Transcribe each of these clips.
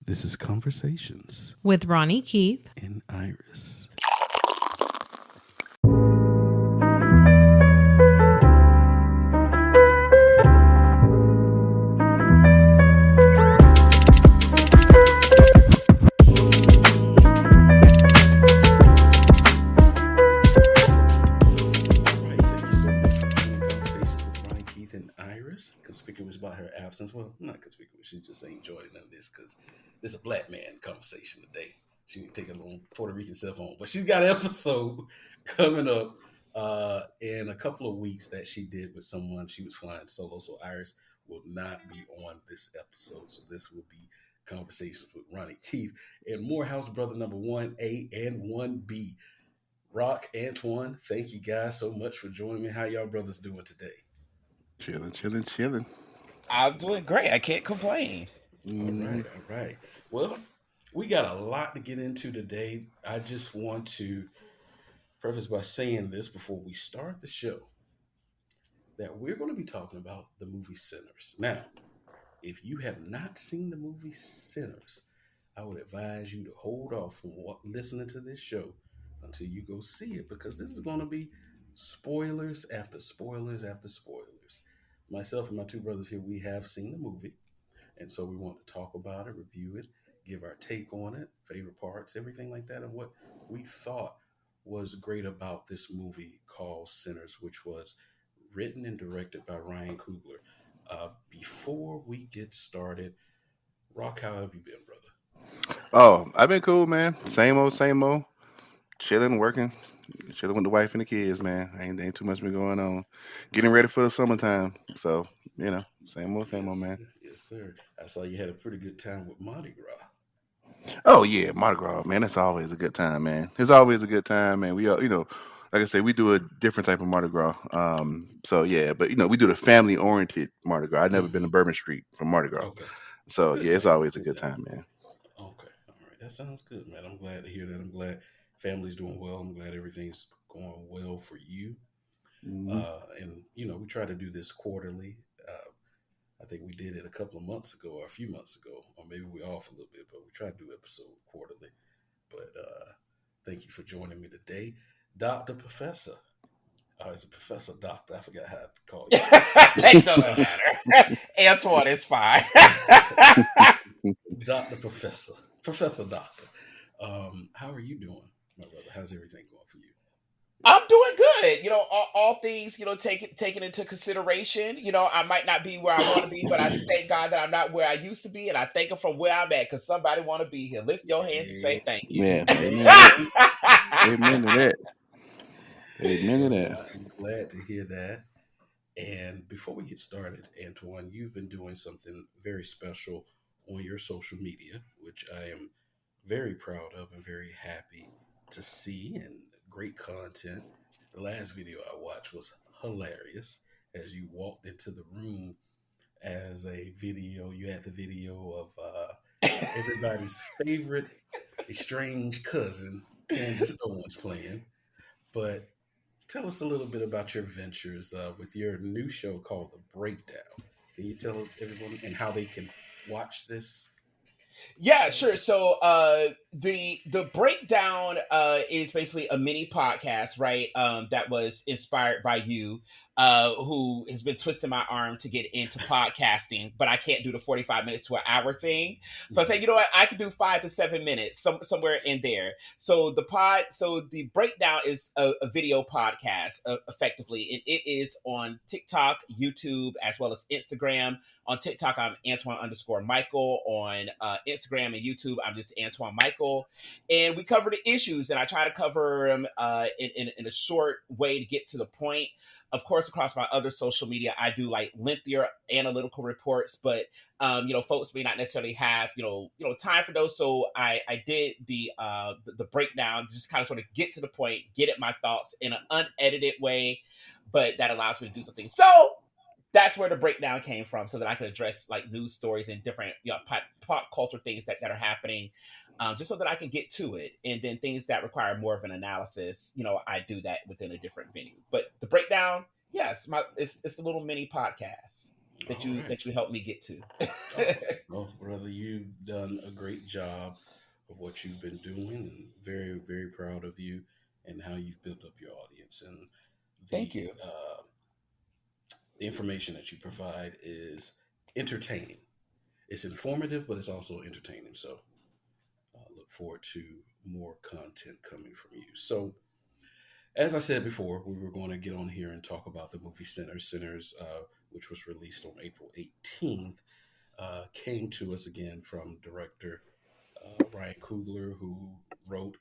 This is Conversations with Ronnie Keith and Iris. Conspicuous about her absence. Well, not conspicuous. She just ain't joining none of this because this is a black man conversation today. She can take a little Puerto Rican self on, but she's got an episode coming up in a couple of weeks that she did with someone. She was flying solo, so Iris will not be on this episode. So this will be Conversations with Ronnie Keith and Morehouse brother number 1A and 1B. Rock, Antwann, thank you guys so much for joining me. How y'all brothers doing today? Chilling. I'm doing great. I can't complain. All right. Well, we got a lot to get into today. I just want to preface by saying this before we start the show that we're going to be talking about the movie Sinners. Now, if you have not seen the movie Sinners, I would advise you to hold off from listening to this show until you go see it, because this is going to be spoilers after spoilers after spoilers. Myself and my two brothers here, we have seen the movie, and so we want to talk about it, review it, give our take on it, favorite parts, everything like that, and what we thought was great about this movie called Sinners, which was written and directed by Ryan Coogler. Before we get started, Rock, how have you been, brother? Oh, I've been cool, man. Same old. Chilling, working, chilling with the wife and the kids, man. Ain't too much been going on. Getting ready for the summertime. So, same old, man. Yes, sir. I saw you had a pretty good time with Mardi Gras. Oh yeah, Mardi Gras, man. It's always a good time, man. It's always a good time, man. We all, like I said, we do a different type of Mardi Gras. So yeah, but we do the family oriented Mardi Gras. I've never been to Bourbon Street for Mardi Gras. Okay. So yeah, it's always a good time, man. Okay. All right. That sounds good, man. I'm glad to hear that. I'm glad family's doing well. I'm glad everything's going well for you. Mm-hmm. And we try to do this quarterly. I think we did it a couple of months ago or a few months ago, or maybe we're off a little bit, but we try to do episode quarterly. But thank you for joining me today, Dr. Professor. It's a professor, doctor. I forgot how to call you. It doesn't matter. Antwann is fine. Dr. Professor. Professor Doctor. How are you doing, my brother? How's everything going for you? I'm doing good. All things, taken into consideration. I might not be where I want to be, but I thank God that I'm not where I used to be, and I thank Him from where I'm at, because somebody want to be here. Lift your hands and say thank you. Yeah, amen to that. Amen to that. I'm glad to hear that. And before we get started, Antwann, you've been doing something very special on your social media, which I am very proud of and very happy to see, and great content. The last video I watched was hilarious as you walked into the room as a video. You had the video of everybody's favorite estranged cousin, Candace Owens, playing. But tell us a little bit about your ventures with your new show called The Breakdown. Can you tell everyone and how they can watch this? Yeah, sure. So the breakdown is basically a mini podcast, right? That was inspired by you, who has been twisting my arm to get into podcasting, but I can't do the 45 minutes to an hour thing. So I said, you know what, I can do 5 to 7 minutes, somewhere in there. So the breakdown is a video podcast, effectively, and it is on TikTok, YouTube, as well as Instagram. On TikTok, I'm Antwann_Michael. On Instagram and YouTube, I'm just Antwann Michael. And we cover the issues, and I try to cover them in a short way to get to the point. Of course, across my other social media, I do like lengthier analytical reports, but folks may not necessarily have time for those. So I did the breakdown, just kind of sort of get to the point, get at my thoughts in an unedited way, but that allows me to do something. So that's where the breakdown came from, so that I could address like news stories and different pop culture things that are happening, just so that I can get to it. And then things that require more of an analysis, I do that within a different venue. But the breakdown, yes, it's the little mini podcast. that All you right. that you helped me get to. Oh, well, brother, you've done a great job of what you've been doing, and very, very proud of you and how you've built up your audience. And Thank the you. uh, the information that you provide is entertaining. It's informative, but it's also entertaining. So look forward to more content coming from you. So, as I said before, we were going to get on here and talk about the movie Sinners. Sinners, which was released on April 18th, came to us again from director Ryan Coogler, who wrote,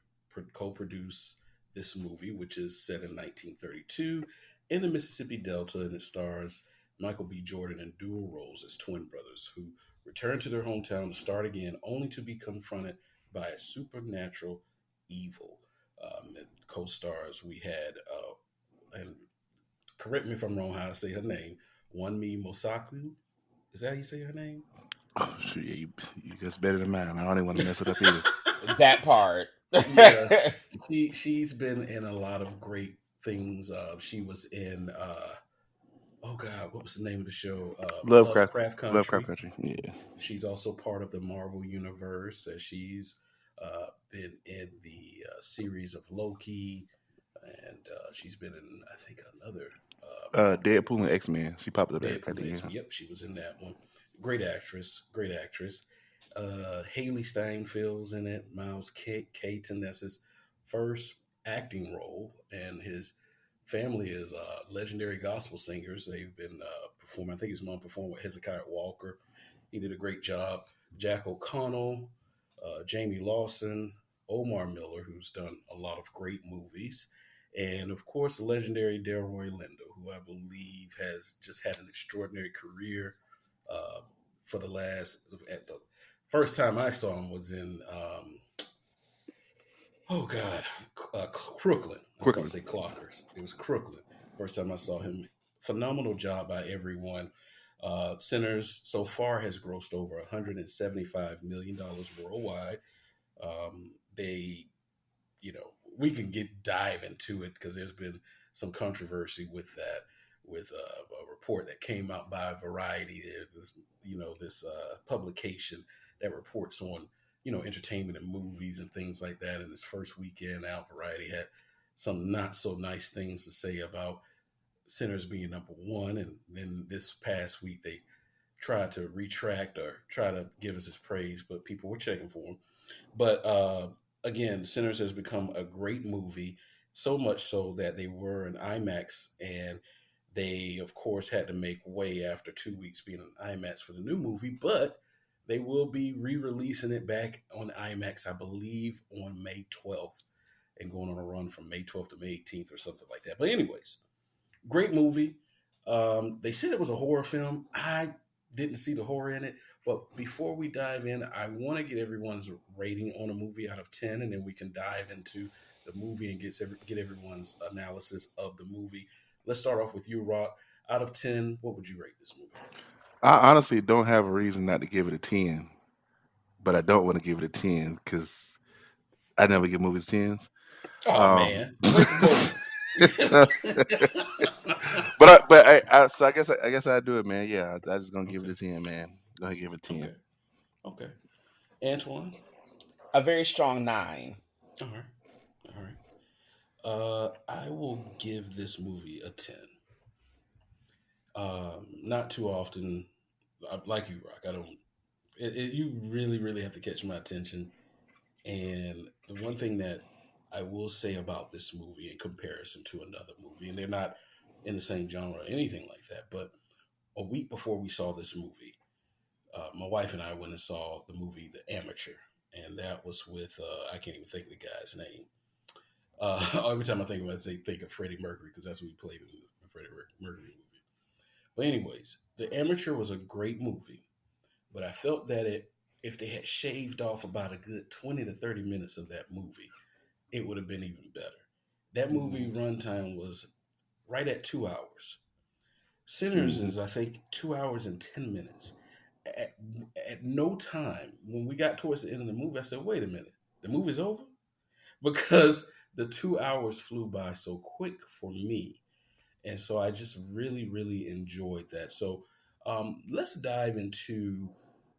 co-produced this movie, which is set in 1932 in the Mississippi Delta, and it stars Michael B. Jordan in dual roles as twin brothers who return to their hometown to start again, only to be confronted by a supernatural evil. It co-stars we had, and correct me if I'm wrong how I say her name, Wunmi Mosaku. Is that how you say her name? Oh, shoot, yeah, you guess better than mine. I don't even want to mess it up either. That part. Yeah, she's been in a lot of great things. She was in oh god, what was the name of the show? Lovecraft, Lovecraft Lovecraft Country. Country. Yeah. She's also part of the Marvel universe. As she's been in the series of Loki, and she's been in I think another Deadpool and X-Men. She popped up at Deadpool the X. end. Yep, she was in that one. Great actress. Great actress. Haley Steinfeld's in it. Miles Caton. That's his first acting role, and his family is legendary gospel singers. They've been performing. I think his mom performed with Hezekiah Walker. He did a great job. Jack O'Connell, Jamie Lawson, Omar Miller, who's done a lot of great movies, and of course, the legendary Delroy Lindo, who I believe has just had an extraordinary career. Uh, for the last, at the first time I saw him was in, oh God, Crooklyn. I was about to Quickly. say Clockers. It was Crooklyn. First time I saw him. Phenomenal job by everyone. Sinners so far has grossed over $175 million worldwide. They we can dive into it because there's been some controversy with that, with a report that came out by Variety. There's this publication that reports on entertainment and movies and things like that. And this first weekend out, Variety had some not so nice things to say about Sinners being number one, and then this past week they tried to retract or try to give us his praise, but people were checking for him. But again, Sinners has become a great movie, so much so that they were in IMAX, and they, of course, had to make way after 2 weeks being in IMAX for the new movie. But they will be re-releasing it back on IMAX, I believe, on May 12th, and going on a run from May 12th to May 18th or something like that. But anyways, great movie. They said it was a horror film. I didn't see the horror in it. But before we dive in, I want to get everyone's rating on a movie out of 10, and then we can dive into the movie and get everyone's analysis of the movie. Let's start off with you, Rock. Out of 10, what would you rate this movie? I honestly don't have a reason not to give it a 10, but I don't want to give it a 10 because I never give movies 10s. Oh, Um, man. Break the so, so I guess I do it, man. Yeah, I just gonna give it Okay. a 10, man. Gonna give it a 10. Okay. Okay. Antwann? A very strong 9. All right. All right. I will give this movie a 10. Not too often, like you, Rock. I don't. You really, really have to catch my attention. And the one thing that I will say about this movie in comparison to another movie, and they're not in the same genre or anything like that, but a week before we saw this movie, my wife and I went and saw the movie The Amateur, and that was with I can't even think of the guy's name. Every time I think of it, I think of Freddie Mercury because that's what he played in the Freddie Mercury movie. But anyways, The Amateur was a great movie, but I felt that if they had shaved off about a good 20 to 30 minutes of that movie, it would have been even better. That movie runtime was right at 2 hours. Sinners Mm. is, I think, 2 hours and 10 minutes. At, at no time, when we got towards the end of the movie, I said, wait a minute, the movie's over? Because the 2 hours flew by so quick for me. And so I just really, really enjoyed that. So Let's dive into,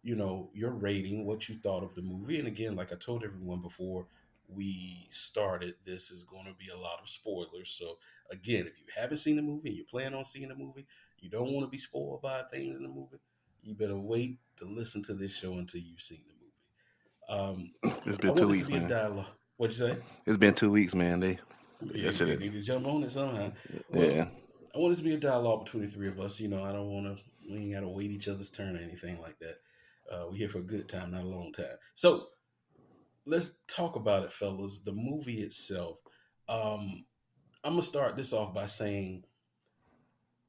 your rating, what you thought of the movie. And again, like I told everyone before we started, this is going to be a lot of spoilers. So again, if you haven't seen the movie and you plan on seeing the movie, you don't want to be spoiled by things in the movie, you better wait to listen to this show until you've seen the movie. It's I been want two this to weeks, be a man. dialogue. What'd you say? It's been 2 weeks, man. Yeah, I should they have. need to jump on it somehow. Well, Yeah. I want this to be a dialogue between the three of us. I don't want to. We ain't got to wait each other's turn or anything like that. We're here for a good time, not a long time. So let's talk about it, fellas. The movie itself. I'm gonna start this off by saying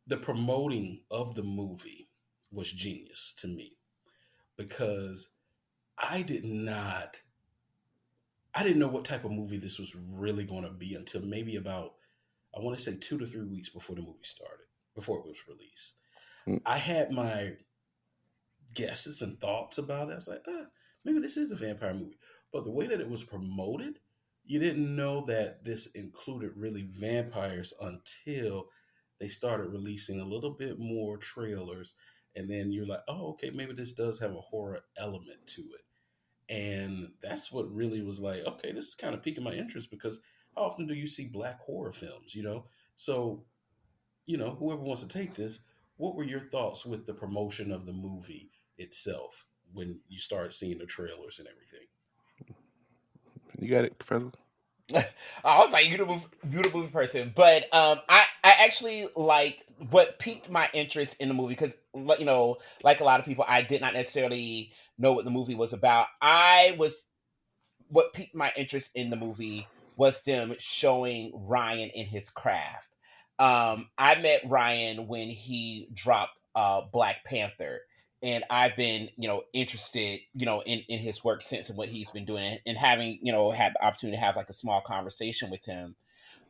the promoting of the movie was genius to me because I did not. I didn't know what type of movie this was really going to be until maybe about, I want to say 2 to 3 weeks before the movie started, before it was released. Mm. I had my guesses and thoughts about it. I was like, maybe this is a vampire movie. But the way that it was promoted, you didn't know that this included really vampires until they started releasing a little bit more trailers. And then you're like, oh, okay, maybe this does have a horror element to it. And that's what really was like, okay, this is kind of piquing my interest because how often do you see black horror films? So, whoever wants to take this, what were your thoughts with the promotion of the movie itself when you started seeing the trailers and everything? You got it, Professor? I was like, you're the movie person, but I actually like what piqued my interest in the movie because like a lot of people, I did not necessarily know what the movie was about. What piqued my interest in the movie was them showing Ryan in his craft. I met Ryan when he dropped Black Panther, and I've been interested in his work since and what he's been doing, and having had the opportunity to have like a small conversation with him.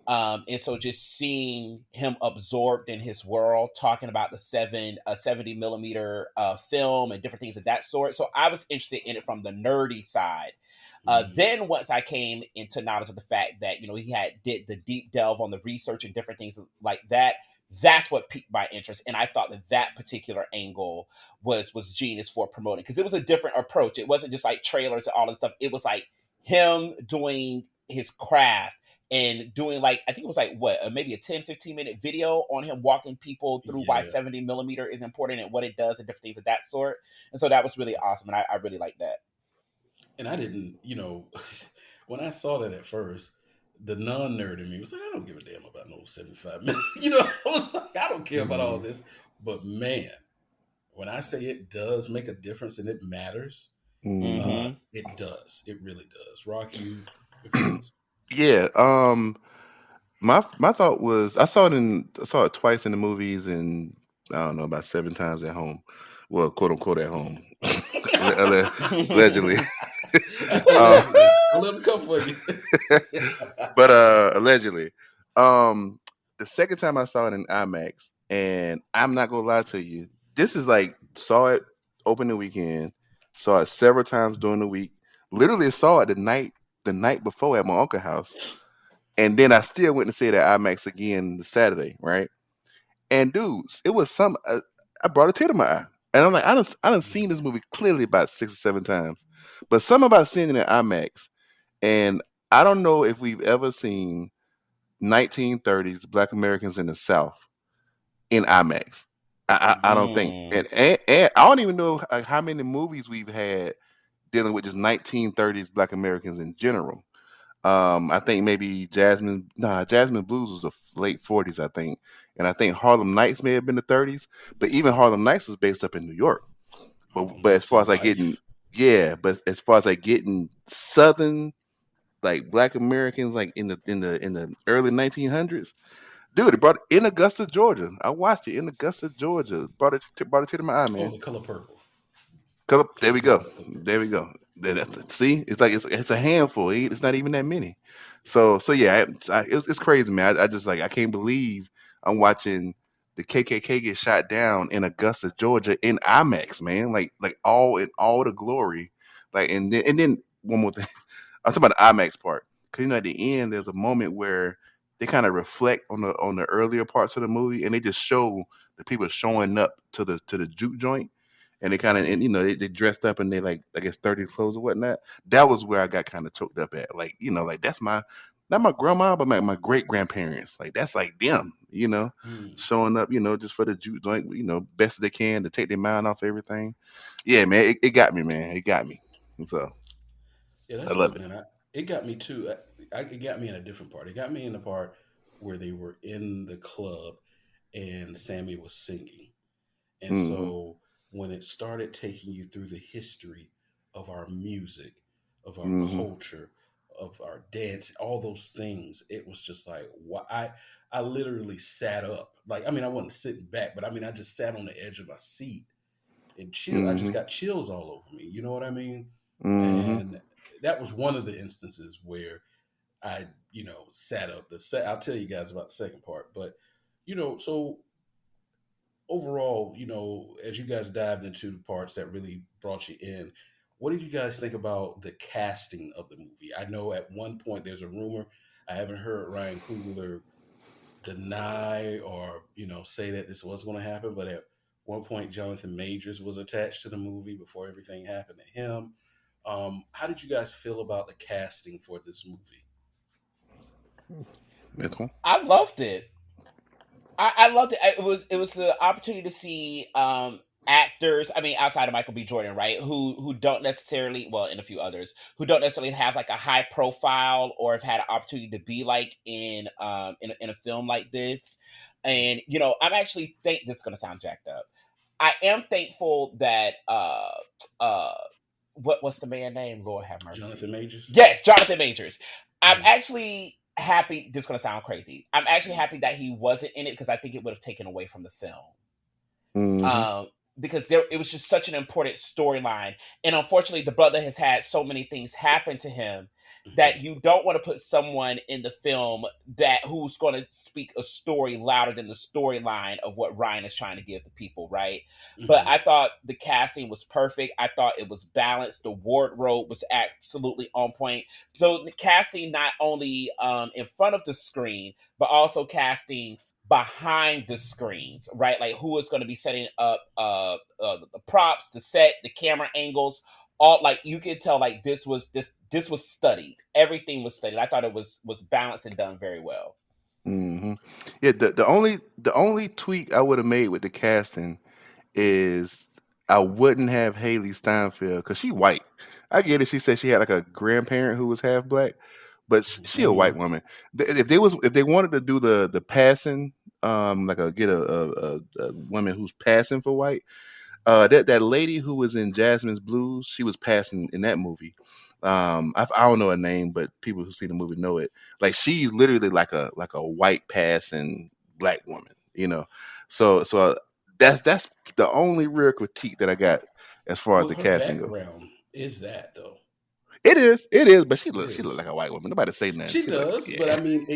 And so just seeing him absorbed in his world, talking about the 70 millimeter film and different things of that sort. So I was interested in it from the nerdy side. Mm, Then once I came into knowledge of the fact that he had did the deep delve on the research and different things like that, that's what piqued my interest, and I thought that particular angle was genius for promoting because it was a different approach. It wasn't just like trailers and all this stuff. It was like him doing his craft and doing like I think it was like what maybe a 10-15 minute video on him walking people through why yeah. 70 millimeter is important and what it does and different things of that sort. And so that was really awesome, and I really like that. And I didn't, when I saw that at first, the non nerd in me was like, I don't give a damn about no 75 minutes. I was like, I don't care about all Mm. this. But man, when I say it does make a difference and it matters, Mm. it does. It really does. Rock, your feelings. Yeah. My thought was I saw it twice in the movies and I don't know about 7 times at home. Well, quote unquote at home, allegedly. uh, Allegedly. Don't let them come for you. but allegedly, the second time I saw it in IMAX, and I'm not gonna lie to you, this is like saw it opening weekend, saw it several times during the week. Literally saw it the night before at my uncle's house, and then I still went to see it at IMAX again the Saturday, right? And dudes, it was some. I brought a tear to my eye, and I'm like, I done seen this movie clearly about 6 or 7 times, but something about seeing it in IMAX, and I don't know if we've ever seen 1930s Black Americans in the South in IMAX. I don't think, Mm. and I don't even know how many movies we've had dealing with just 1930s Black Americans in general. I think maybe Jasmine Blues was the late 40s, I think, and I think Harlem Nights may have been the 30s, but even Harlem Nights was based up in New York. Harlem But as Nights far in as like getting, life. yeah, but as far as like getting Southern like Black Americans like in the early 1900s, dude, it brought it in Augusta, Georgia. I watched it in Augusta, Georgia. Brought it to my eye, Oh, man. the color purple. There we Yeah, go. the color purple. There we go. See, it's like it's a handful. It's not even that many. So yeah, it's crazy, man. I just like I can't believe I'm watching the KKK get shot down in Augusta, Georgia, in IMAX, man. Like all in all the glory. Like and then one more thing. I'm talking about the IMAX part because at the end there's a moment where they kind of reflect on the earlier parts of the movie, and they just show the people showing up to the juke joint, and they kind of, and they dressed up and they, like, I guess 30 clothes or whatnot. That was where I got kind of choked up at, like, like, that's my, not my grandma, but my great grandparents, like, that's like them, Mm. showing up, just for the juke joint, best they can to take their mind off everything. Yeah, man, it got me, man, it got me. So Yeah, I that's love dope, it. man. It got me too. It got me in a different part. It got me in the part where they were in the club and Sammy was singing. And Hmm. so when it started taking you through the history of our music, of our Hmm. culture, of our dance, all those things, it was just like, what I literally sat up. Like, I mean, I wasn't sitting back, but I mean, I just sat on the edge of my seat and chill. I just Hmm. got chills all over me. You know what I mean? Hmm. And that was one of the instances where I, sat up. I'll tell you guys about the second part, but so overall, as you guys dived into the parts that really brought you in, what did you guys think about the casting of the movie? I know at one point there's a rumor. I haven't heard Ryan Coogler deny or say that this was going to happen, but at one point Jonathan Majors was attached to the movie before everything happened to him. How did you guys feel about the casting for this movie? Antoine? I loved it. I loved it. It was an opportunity to see actors. I mean, outside of Michael B. Jordan, right? Who don't necessarily, well, and a few others who don't necessarily have like a high profile or have had an opportunity to be like in a film like this. And I'm actually think this is gonna sound jacked up. I am thankful that uh what's the man name? Lord have Jonathan mercy. Majors? Yes, Jonathan Majors. I'm Mm. actually happy. This is gonna sound crazy. I'm actually happy that he wasn't in it because I think it would have taken away from the film. Hmm. Um, because it was just such an important storyline, and unfortunately, the brother has had so many things happen to him that Mhm. you don't want to put someone in the film that who's going to speak a story louder than the storyline of what Ryan is trying to give the people, right? But Mhm. I thought the casting was perfect. I thought it was balanced. The wardrobe was absolutely on point. So the casting not only in front of the screen, but also casting behind the screens, right? Like who is going to be setting up the props, the set, the camera angles, all like you could tell like this was studied. Everything was studied. I thought it was balanced and done very well. Hmm. Yeah, the only tweak I would have made with the casting is I wouldn't have Haley Steinfeld because she white. I get it. She said she had like a grandparent who was half black, but she a white Mhm. woman. If they wanted to do the passing, like get a woman who's passing for white, that lady who was in Jasmine's Blues, she was passing in that movie. I don't know her name, but people who see the movie know it. Like she's literally like a white passing black woman, So that's the only real critique that I got as far as Well, the her casting goes. background is that though. It is, but she It look is. like a white woman. Nobody say nothing. She She look, does, but I yeah. mean,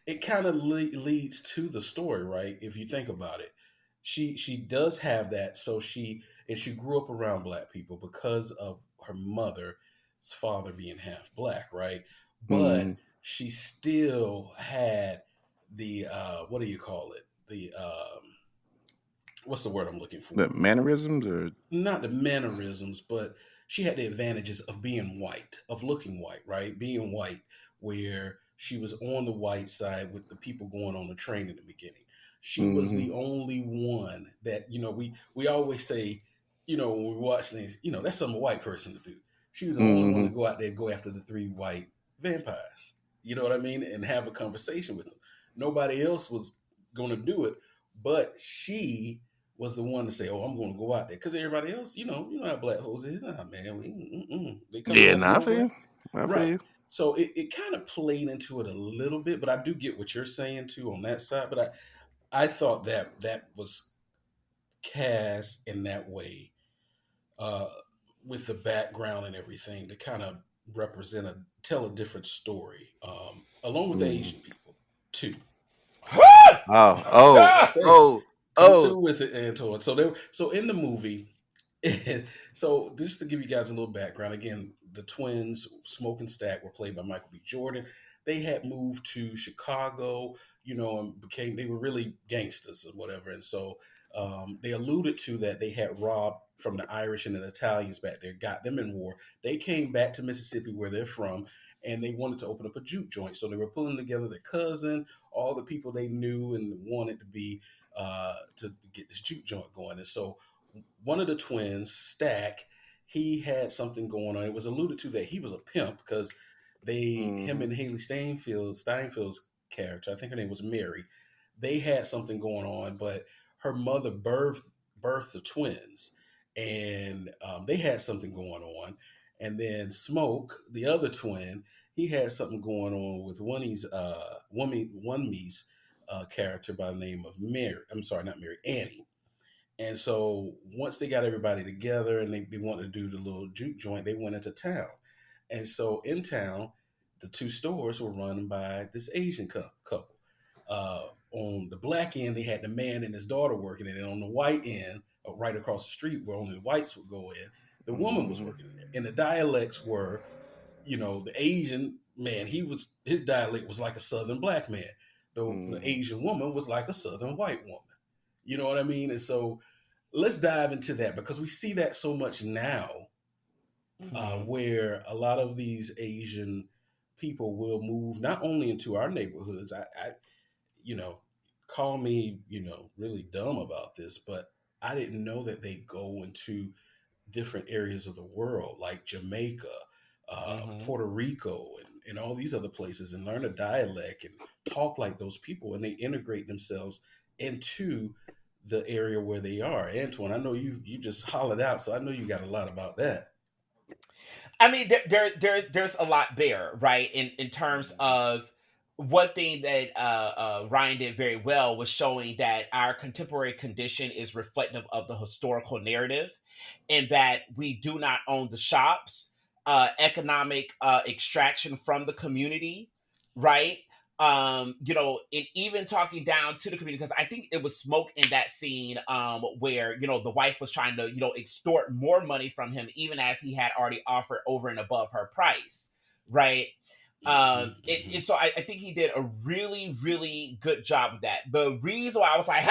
it kind of leads to the story, right? If you think about it, she does have that. So she grew up around black people because of her mother's father being half black, right? But Hmm. she still had the what do you call it? The what's the word I'm looking The for? mannerisms or Not the mannerisms, but she had the advantages of being white, of looking white, right? Being white, where she was on the white side with the people going on the train in the beginning. She was hmm the only one that, we always say, when we watch things, that's something a white person to do. She was the only one hmm to go out there and go after the three white vampires. You know what I mean? And have a conversation with them. Nobody else was going to do it, but she was the one to say, "Oh, I'm going to go out there," because everybody else, how black folks is, nah, man, they coming Yeah, out of nah, I feel nowhere, you. I feel right? you. So it kind of played into it a little bit, but I do get what you're saying too on that side. But I thought that was cast in that way, uh, with the background and everything to kind of tell a different story, along with the Mm. Asian people too. Oh, oh, Hey, oh, come oh. through with it, Antwann. So in the movie, so just to give you guys a little background, again, the twins Smoke and Stack were played by Michael B. Jordan. they had moved to Chicago, and they were really gangsters or whatever. And so they alluded to that they had robbed from the Irish and the Italians back there, got them in war. They came back to Mississippi, where they're from, and they wanted to open up a juke joint. So they were pulling together their cousin, all the people they knew and wanted to be to get this juke joint going. And so one of the twins, Stack, he had something going on. It was alluded to that he was a pimp because him and Haley Steinfeld's character, I think her name was Mary, they had something going on, but her mother birthed the twins, and they had something going on. And then Smoke, the other twin, he had something going on with One Me's character by the name of Mary. I'm sorry, not Mary, Annie. And so once they got everybody together and they wanted to do the little juke joint, they went into town. And so in town, the two stores were run by this Asian couple. On the black end, they had the man and his daughter working it. And on the white end, right across the street where only the whites would go in, the woman was working in it. And the dialects were, the Asian man, his dialect was like a Southern black man. The Asian woman was like a Southern white woman. You know what I mean? And so let's dive into that, because we see that so much now, where a lot of these Asian people will move not only into our neighborhoods. I call me, really dumb about this, but I didn't know that they go into different areas of the world like Jamaica, Puerto Rico, and all these other places, and learn a dialect and talk like those people, and they integrate themselves into the area where they are. Antwann, I know you just hollered out, so I know you got a lot about that. I mean, there's a lot there, right? In terms of one thing that Ryan did very well was showing that our contemporary condition is reflective of the historical narrative, and that we do not own the shops, economic extraction from the community, right? And even talking down to the community, because I think it was Smoke in that scene where the wife was trying to extort more money from him, even as he had already offered over and above her price, right? So I think he did a really, really good job of that. The reason why I was like,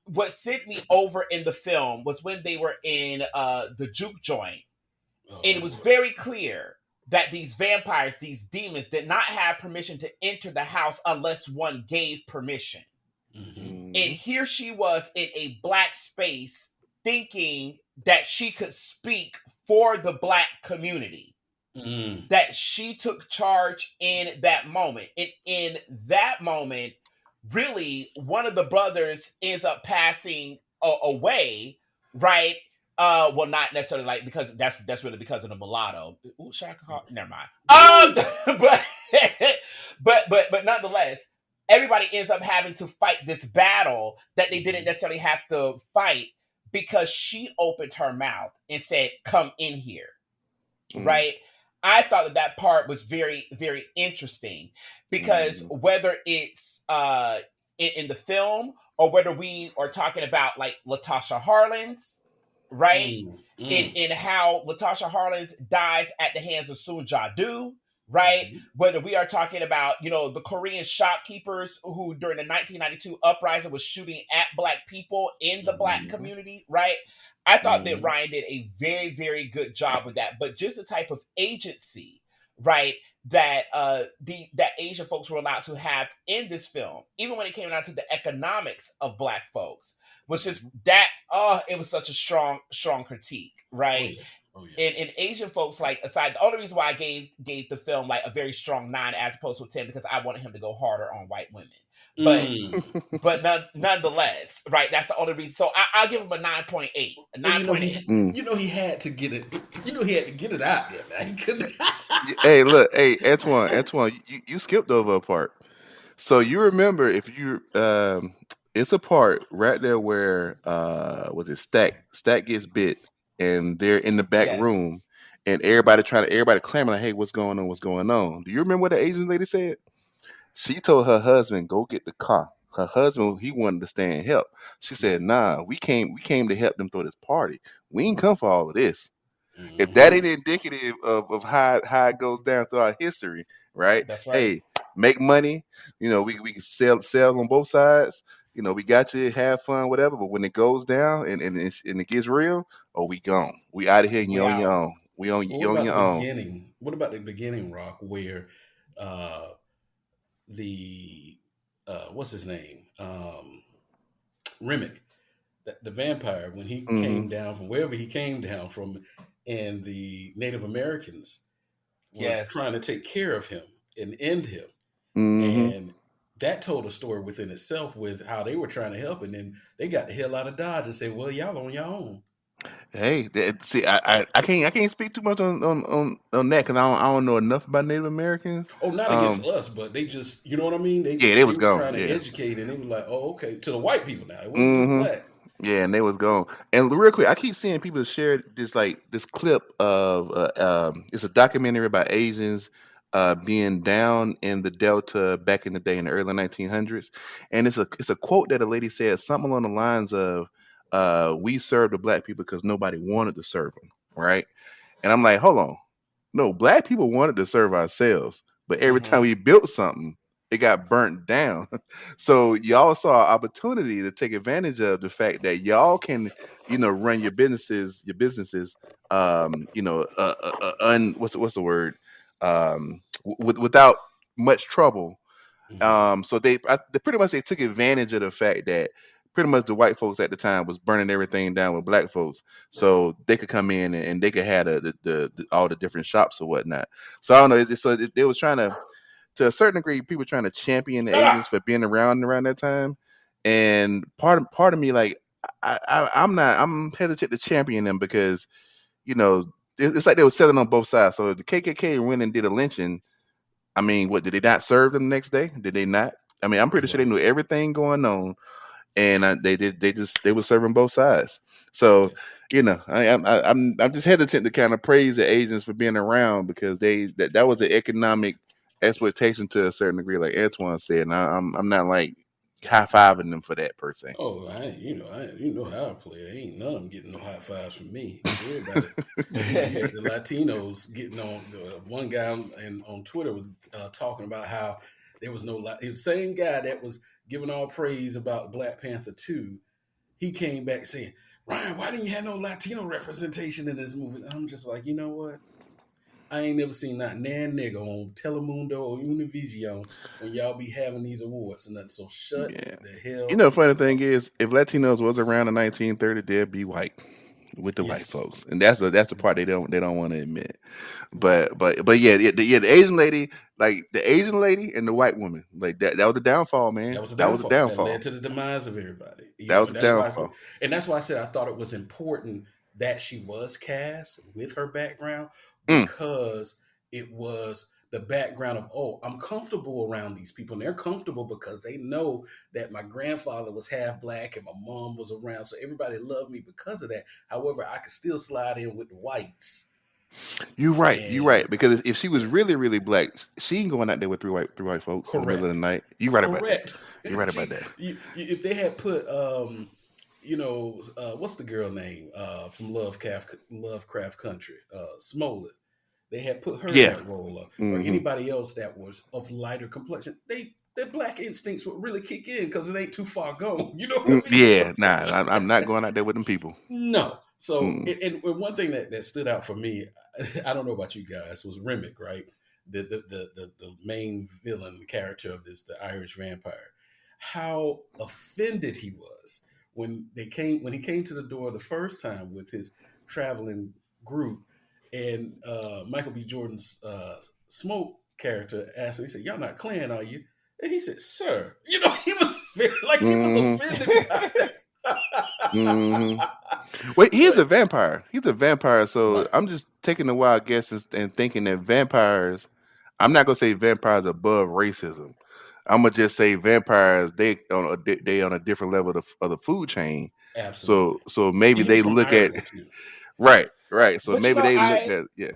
what sent me over in the film was when they were in the juke joint, and it was very clear that these vampires, these demons, did not have permission to enter the house unless one gave permission. And here she was in a black space thinking that she could speak for the black community, that she took charge in that moment. And in that moment, really, one of the brothers ends up passing away, right? Well, not necessarily like because that's really because of the mulatto. Ooh, should I call? Never mind. But nonetheless, everybody ends up having to fight this battle that they didn't necessarily have to fight because she opened her mouth and said, "Come in here," right? I thought that part was very, very interesting because whether it's in the film or whether we are talking about like Latasha Harlins, right? In how Latasha Harlins dies at the hands of Soon Jadu, right? Whether we are talking about, the Korean shopkeepers who during the 1992 uprising was shooting at black people in the black community, right? I thought that Ryan did a very, very good job with that. But just the type of agency, right, that that Asian folks were allowed to have in this film, even when it came down to the economics of black folks, was just that. It was such a strong critique, right? Oh, yeah. And Asian folks, like aside, the only reason why I gave the film like a very strong 9 as opposed to a 10 because I wanted him to go harder on white women. But nonetheless, right? That's the only reason. So I'll give him a 9.8. A 9.8. He had to get it. He had to get it out there, man. He couldn't. Hey, look, Antwann, you skipped over a part. So you remember if you it's a part right there where with it Stack gets bit and they're in the back room and everybody clamoring like, hey, what's going on? Do you remember what the Asian lady said? She told her husband, go get the car. Her husband, he wanted to stay and help. She said, nah, we came to help them throw this party. We ain't come for all of this. If that Hmm. ain't indicative of how it goes down throughout history, right? That's right. Hey, make money. We can sell on both sides. We got you, have fun, whatever. But when it goes down and it gets real, oh, we gone. We out of here, and We you on your out. own. Well, You on your own. what about the beginning, Rock, where uh, the what's his name, Remick, the vampire, when he Mm-hmm. came down from wherever he came down from, and the Native Americans were trying Yes. to take care of him and end him, Mm-hmm. and that told a story within itself with how they were trying to help, and then they got the hell out of Dodge and said, "Well, y'all on your own." Hey, see, I can't speak too much on that because I don't know enough about Native Americans. Oh, not against Um, us, but they just, you know what I mean? yeah, they They was were gone. trying to Yeah. educate, and they were like, "Oh, okay," to the white people now. It wasn't to the Mm-hmm. blacks. Yeah, and they was gone. And real quick, I keep seeing people share this clip of it's a documentary about Asians being down in the Delta back in the day in the early 1900s, and it's a quote that a lady said something along the lines of, "We served the black people because nobody wanted to serve them," right? And I'm like, hold on. No, black people wanted to serve ourselves, but every time Hmm. we built something, it got burnt down. So y'all saw an opportunity to take advantage of the fact that y'all can, run your businesses, what's the word, without much trouble. Hmm. So they pretty much they took advantage of the fact that pretty much the white folks at the time was burning everything down with black folks, so they could come in and they could have the all the different shops or whatnot. So I don't know. They was trying to a certain degree, people trying to champion the Asians for being around that time, and part of me like I'm hesitant to champion them because it's like they were selling on both sides. So if the KKK went and did a lynching, I mean, what did they not serve them the next day? Did they not? I mean, I'm pretty sure they Right. knew everything going on, and they did. They were serving both sides. So, I'm just hesitant to kind of praise the Asians for being around because that was an economic exploitation to a certain degree, like Antwann said. And I'm not like high fiving them for that per se. Oh, you know how I play. Ain't none of them getting no high fives from me. Everybody, you had the Latinos getting on. One guy on Twitter was talking about how there was no. The same guy that was giving all praise about Black Panther 2, he came back saying, "Ryan, why didn't you have no Latino representation in this movie?" And I'm just like, you know what? I ain't never seen not nan nigga on Telemundo or Univision when y'all be having these awards and nothing. So shut Yeah. the hell The funny thing up. is, if Latinos was around in 1930, they'd be white with the white Yes. folks, and that's the part they don't want to admit. Right. But yeah, the Asian lady, like the Asian lady and the white woman, like that was the downfall, That man. was a That was the downfall. That downfall. led to the demise of everybody. You That know, was the downfall. and that's why I said I thought it was important that she was cast with her background Mm. because it was the background of, oh, I'm comfortable around these people. And they're comfortable because they know that my grandfather was half black and my mom was around. So everybody loved me because of that. However, I could still slide in with the whites. You're right. You're right. And Because if she was yeah, really, really black, she ain't going out there with three white folks in the middle of correct. the night. You're right about that. Correct. You're right about that. If they had put, what's the girl name from Lovecraft Country, Smollett. They had put her in Yeah. that role, or Hmm. anybody else that was of lighter complexion. Their black instincts would really kick in because it ain't too far gone. You know what I mean? Yeah. Nah. I'm not going out there with them people. No. So, Mm. and one thing that stood out for me, I don't know about you guys, was Remick, right? The main villain character of this, the Irish vampire. How offended he was when he came to the door the first time with his traveling group, and Michael B. Jordan's Smoke character asked him, he said, "Y'all not Klan, are you?" And he said, "Sir," he was like he was Hmm. offended by Hmm. that. Wait, he's a But vampire. He's a vampire. So right, I'm just taking a wild guess and thinking that vampires. I'm not gonna say vampires above racism. I'm gonna just say vampires. They on a different level of the food chain. absolutely. So maybe And he they was from look at Ireland too. right. So But maybe they look at yeah.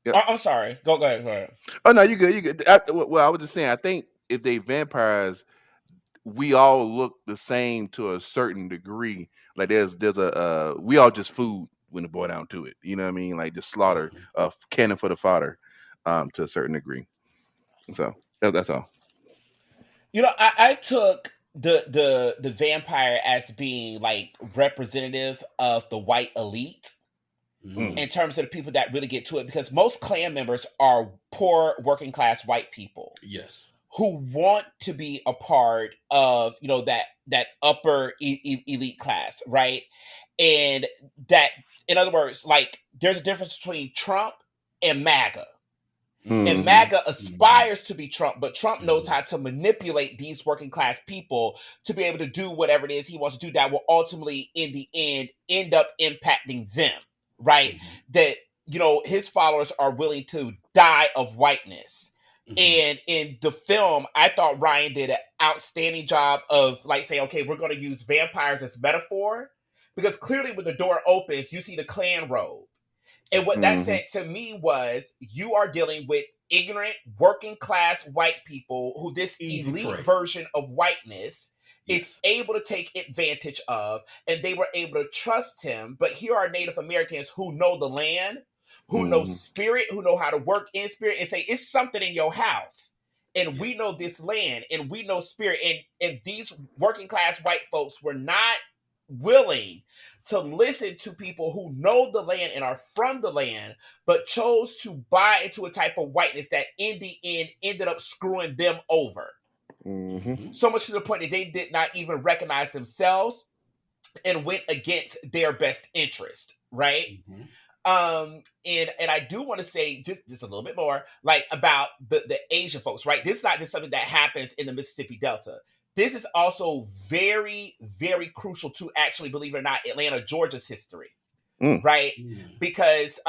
Yep. I'm sorry. Go ahead. Go ahead. Oh no, you good. You good. Well, I was just saying. I think if they vampires, we all look the same to a certain degree. Like there's a we all just food. when it boiled down to it. You know what I mean? Like just slaughter, Mhm. cannon for the fodder, to a certain degree. So that's all. I took the vampire as being like representative of the white elite Mm. in terms of the people that really get to it, because most Klan members are poor working class white people Yes. who want to be a part of that upper elite class, right? And that, in other words, like there's a difference between Trump and MAGA. And Mm-hmm. MAGA aspires to be Trump, but Trump knows Mhm. how to manipulate these working class people to be able to do whatever it is he wants to do that will ultimately, in the end up impacting them, right? Mhm. That, his followers are willing to die of whiteness. Mhm. And in the film, I thought Ryan did an outstanding job of like saying, okay, we're going to use vampires as metaphor, because clearly when the door opens, you see the Klan robe. And what that Mm-hmm. said to me was, you are dealing with ignorant, working class white people who this Easy elite prey. version of whiteness is Yes. able to take advantage of, and they were able to trust him. But here are Native Americans who know the land, who know Mm-hmm. spirit, who know how to work in spirit, and say, it's something in your house. And Yeah. we know this land, and we know spirit. And these working class white folks were not willing to listen to people who know the land and are from the land, but chose to buy into a type of whiteness that in the end ended up screwing them over. Mm-hmm. Mhm. So much to the point that they did not even recognize themselves and went against their best interest, right? Mhm. And I do want to say just a little bit more, like, about the Asian folks, right? This is not just something that happens in the Mississippi Delta. This is also very, very crucial to, actually, believe it or not, Atlanta, Georgia's history, Mm. right? Mm. Because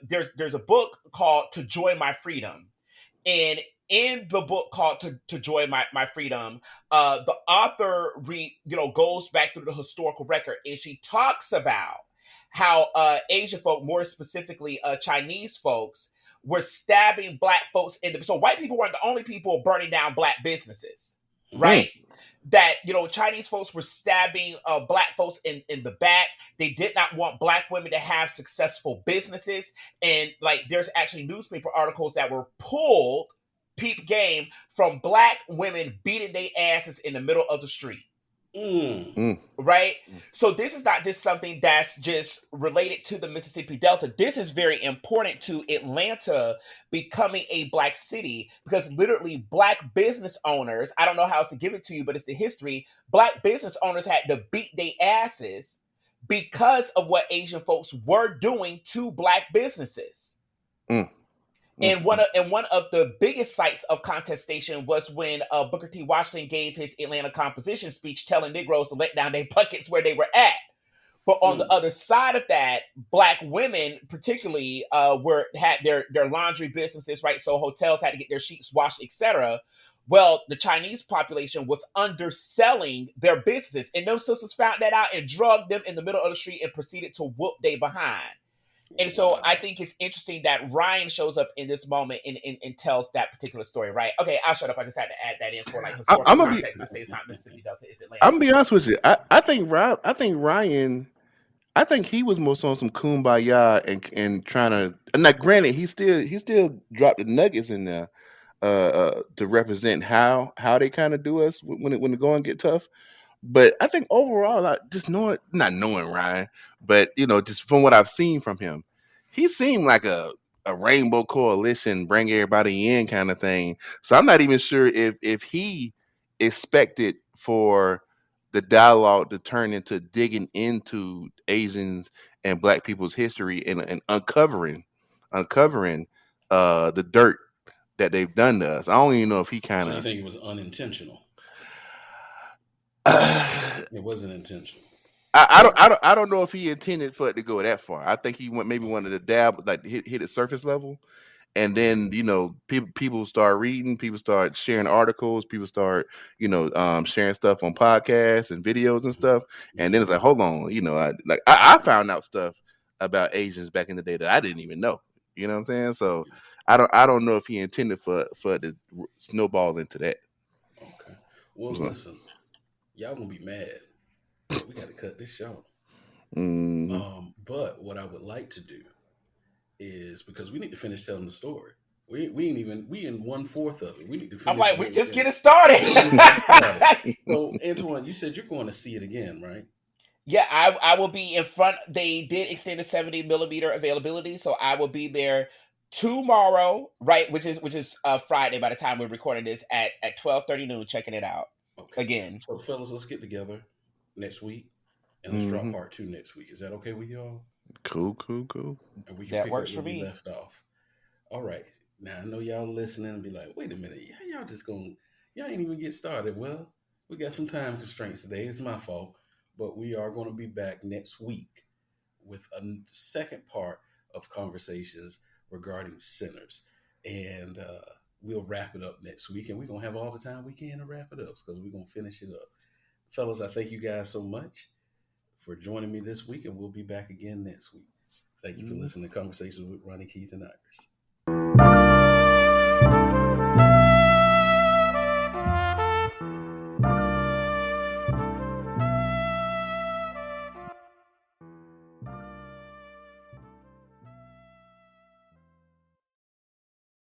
there's a book called To Joy My Freedom. And in the book called To Joy My Freedom, the author goes back through the historical record, and she talks about how Asian folk, more specifically Chinese folks, were stabbing black folks in the. So white people weren't the only people burning down black businesses, Mhm. right? That Chinese folks were stabbing black folks in the back. They did not want black women to have successful businesses, and like there's actually newspaper articles that were pulled, peep game, from black women beating their asses in the middle of the street, Mm. Mm. right? So this is not just something that's just related to the Mississippi Delta. This is very important to Atlanta becoming a black city, because literally black business owners, I don't know how else to give it to you, but it's the history. Black business owners had to beat their asses because of what Asian folks were doing to black businesses. Mm. And Mm. one of the biggest sites of contestation was when Booker T. Washington gave his Atlanta composition speech, telling Negroes to let down their buckets where they were at. But on the Mm. other side of that, black women, particularly, had their laundry businesses, right? So hotels had to get their sheets washed, etc. Well, the Chinese population was underselling their businesses, and those sisters found that out and drugged them in the middle of the street and proceeded to whoop they behind. And so I Wow. think it's interesting that Ryan shows up in this moment and tells that particular story, right? Okay, I'll shut up. I just had to add that in for like historical I'm gonna be. context to say it's not Mississippi Delta, it's I'm Atlanta. gonna be honest with you. I think Ryan. I think Ryan. I think he was more so on some kumbaya and trying to. And now, granted, he still dropped the nuggets in there, to represent how they kind of do us when the going get tough. But I think overall, just not knowing Ryan, but just from what I've seen from him, he seemed like a rainbow coalition, bring everybody in kind of thing. So I'm not even sure if he expected for the dialogue to turn into digging into Asians and Black people's history and uncovering the dirt that they've done to us. I don't even know if he kind So you of. think it was unintentional? It wasn't intentional. I don't know if he intended for it to go that far. I think he maybe Okay. wanted to dab, like hit it surface level, and then people start reading, people start sharing articles, people start sharing stuff on podcasts and videos and stuff, and then it's Mm-hmm. like, hold on, I found out stuff about Asians back in the day that I didn't even know. You know what I'm saying? So I don't know if he intended for it to snowball into that. Okay. Well, So, listen, y'all gonna be mad, but we got to cut this short. But what I would like to do is, because we need to finish telling the story. We ain't even, we in 1/4 of it. We need to I'm finish. like, the we whole just thing. getting started. We just getting started. So, Antwann, you said you're going to see it again, right? Yeah, I will be in front. They did extend the 70mm availability, so I will be there tomorrow, right? Which is Friday by the time we're recording this at 12:30 noon, checking it out Okay. again. So, fellas, let's get together next week and let's drop part 2 next week. Is that okay with y'all? Cool. And we can That pick up works where for we me. left off. All right. Now I know y'all listening and be like, wait a minute, how y'all just gonna, y'all ain't even get started. Well, we got some time constraints today. It's my fault. But we are going to be back next week with a second part of conversations regarding sinners. And we'll wrap it up next week. And we're going to have all the time we can to wrap it up because we're going to finish it up. Fellas, I thank you guys so much for joining me this week. And we'll be back again next week. Thank you for listening to Conversations with Ronnie Keith and Iris.